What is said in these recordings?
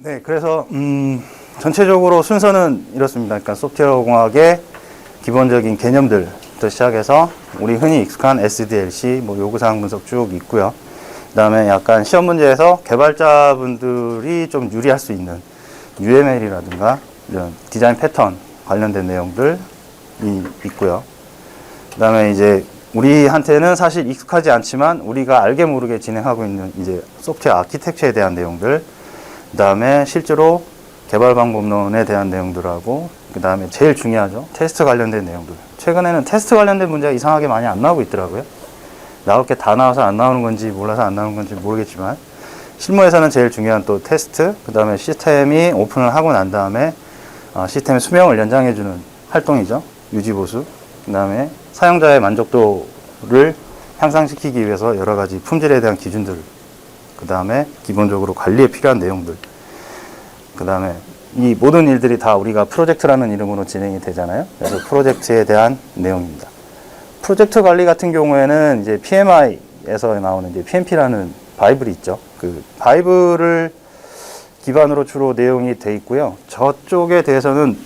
네, 그래서 전체적으로 순서는 이렇습니다. 그러니까 소프트웨어 공학의 기본적인 개념들부터 시작해서 우리 흔히 익숙한 SDLC, 뭐 요구사항 분석 쭉 있고요. 그 다음에 약간 시험 문제에서 개발자분들이 좀 유리할 수 있는 UML이라든가 이런 디자인 패턴 관련된 내용들이 있고요. 그 다음에 이제 우리한테는 사실 익숙하지 않지만 우리가 알게 모르게 진행하고 있는 이제 소프트웨어 아키텍처에 대한 내용들, 그 다음에 실제로 개발 방법론에 대한 내용들하고, 그 다음에 제일 중요하죠. 테스트 관련된 내용들. 최근에는 테스트 관련된 문제가 이상하게 많이 안 나오고 있더라고요. 나올 게 다 나와서 안 나오는 건지 몰라서 안 나오는 건지 모르겠지만, 실무에서는 제일 중요한 또 테스트, 그 다음에 시스템이 오픈을 하고 난 다음에 시스템의 수명을 연장해주는 활동이죠. 유지보수. 그 다음에 사용자의 만족도를 향상시키기 위해서 여러 가지 품질에 대한 기준들, 그 다음에 기본적으로 관리에 필요한 내용들, 그 다음에 이 모든 일들이 다 우리가 프로젝트라는 이름으로 진행이 되잖아요. 그래서 프로젝트에 대한 내용입니다. 프로젝트 관리 같은 경우에는 이제 PMI에서 나오는 이제 PMP라는 바이블이 있죠. 그 바이블을 기반으로 주로 내용이 돼 있고요. 저쪽에 대해서는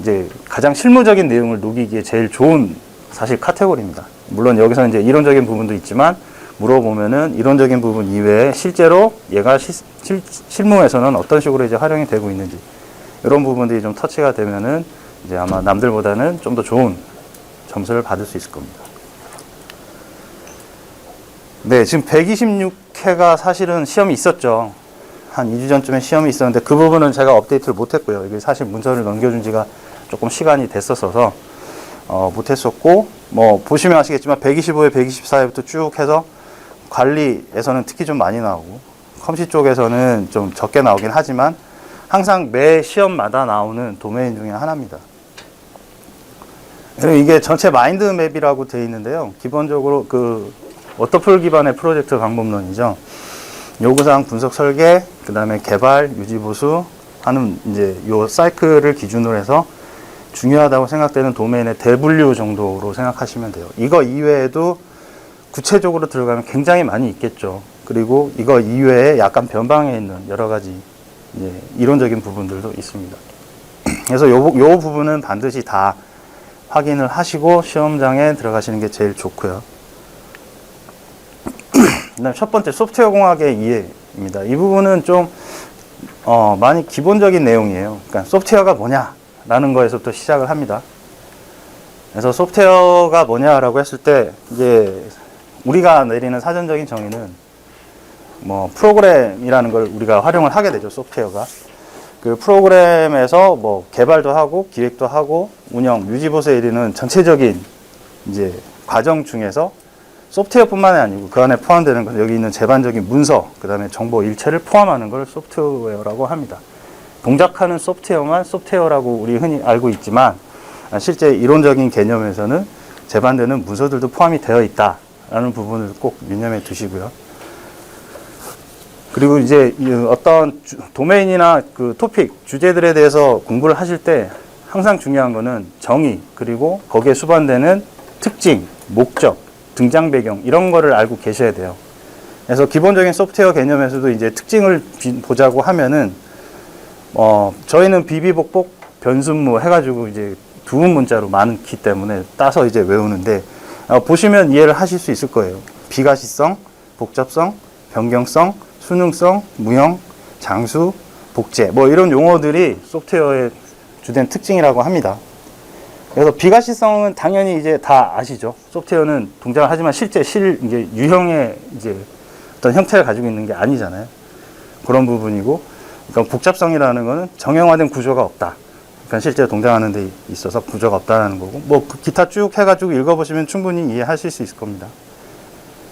이제 가장 실무적인 내용을 녹이기에 제일 좋은 사실 카테고리입니다. 물론 여기서 이제 이론적인 부분도 있지만 물어보면은 이론적인 부분 이외에 실제로 얘가 실무에서는 어떤 식으로 이제 활용이 되고 있는지 이런 부분들이 좀 터치가 되면은 이제 아마 남들보다는 좀 더 좋은 점수를 받을 수 있을 겁니다. 네, 지금 126회가 사실은 시험이 있었죠. 한 2주 전쯤에 시험이 있었는데 그 부분은 제가 업데이트를 못했고요. 이게 사실 문서를 넘겨준 지가 조금 시간이 됐었어서 못했었고, 뭐 보시면 아시겠지만 125회, 124회부터 쭉 해서 관리에서는 특히 좀 많이 나오고 컴시 쪽에서는 좀 적게 나오긴 하지만 항상 매 시험마다 나오는 도메인 중에 하나입니다. 이게 전체 마인드맵이라고 되어 있는데요. 기본적으로 그 워터풀 기반의 프로젝트 방법론이죠. 요구사항 분석 설계, 그 다음에 개발, 유지 보수 하는 이제 요 사이클을 기준으로 해서 중요하다고 생각되는 도메인의 대분류 정도로 생각하시면 돼요. 이거 이외에도 구체적으로 들어가면 굉장히 많이 있겠죠. 그리고 이거 이외에 약간 변방에 있는 여러 가지 이제 이론적인 부분들도 있습니다. 그래서 요 부분은 반드시 다 확인을 하시고 시험장에 들어가시는 게 제일 좋고요. 그다음 첫 번째 소프트웨어 공학의 이해입니다. 이 부분은 좀 많이 기본적인 내용이에요. 그러니까 소프트웨어가 뭐냐라는 거에서부터 시작을 합니다. 그래서 소프트웨어가 뭐냐라고 했을 때 이제 우리가 내리는 사전적인 정의는 뭐 프로그램이라는 걸 우리가 활용을 하게 되죠. 소프트웨어가 그 프로그램에서 뭐 개발도 하고 기획도 하고 운영, 유지보수에 이르는 전체적인 이제 과정 중에서 소프트웨어뿐만이 아니고 그 안에 포함되는 것, 여기 있는 제반적인 문서, 그 다음에 정보 일체를 포함하는 걸 소프트웨어라고 합니다. 동작하는 소프트웨어만 소프트웨어라고 우리 흔히 알고 있지만 실제 이론적인 개념에서는 제반되는 문서들도 포함이 되어 있다라는 부분을 꼭 유념해 두시고요. 그리고 이제 어떤 도메인이나 그 토픽, 주제들에 대해서 공부를 하실 때 항상 중요한 거는 정의, 그리고 거기에 수반되는 특징, 목적, 등장 배경 이런 거를 알고 계셔야 돼요. 그래서 기본적인 소프트웨어 개념에서도 이제 특징을 보자고 하면은 저희는 비비복복 변순무 해가지고 이제 두음 문자로 많기 때문에 따서 이제 외우는데 보시면 이해를 하실 수 있을 거예요. 비가시성, 복잡성, 변경성, 수능성, 무형, 장수, 복제 뭐 이런 용어들이 소프트웨어의 주된 특징이라고 합니다. 그래서 비가시성은 당연히 이제 다 아시죠. 소프트웨어는 동작을 하지만 실제 이제 유형의 이제 어떤 형태를 가지고 있는 게 아니잖아요. 그런 부분이고, 그러니까 복잡성이라는 거는 정형화된 구조가 없다. 그러니까 실제 동작하는 데 있어서 구조가 없다라는 거고, 뭐 기타 쭉 해가지고 읽어보시면 충분히 이해하실 수 있을 겁니다.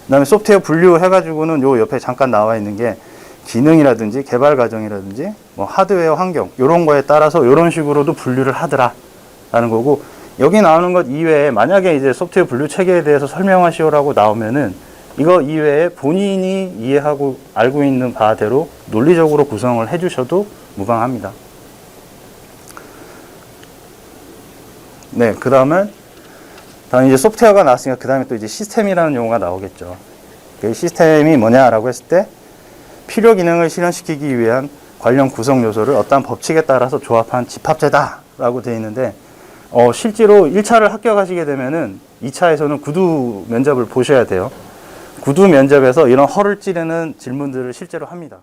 그 다음에 소프트웨어 분류 해가지고는 요 옆에 잠깐 나와 있는 게 기능이라든지 개발 과정이라든지 뭐 하드웨어 환경 이런 거에 따라서 이런 식으로도 분류를 하더라라는 거고, 여기 나오는 것 이외에 만약에 이제 소프트웨어 분류 체계에 대해서 설명하시오라고 나오면은 이거 이외에 본인이 이해하고 알고 있는 바대로 논리적으로 구성을 해주셔도 무방합니다. 네, 그 다음에 이제 소프트웨어가 나왔으니까 그 다음에 또 이제 시스템이라는 용어가 나오겠죠. 그 시스템이 뭐냐라고 했을 때 필요 기능을 실현시키기 위한 관련 구성 요소를 어떠한 법칙에 따라서 조합한 집합체다라고 되어 있는데 실제로 1차를 합격하시게 되면은 2차에서는 구두 면접을 보셔야 돼요. 구두 면접에서 이런 허를 찌르는 질문들을 실제로 합니다.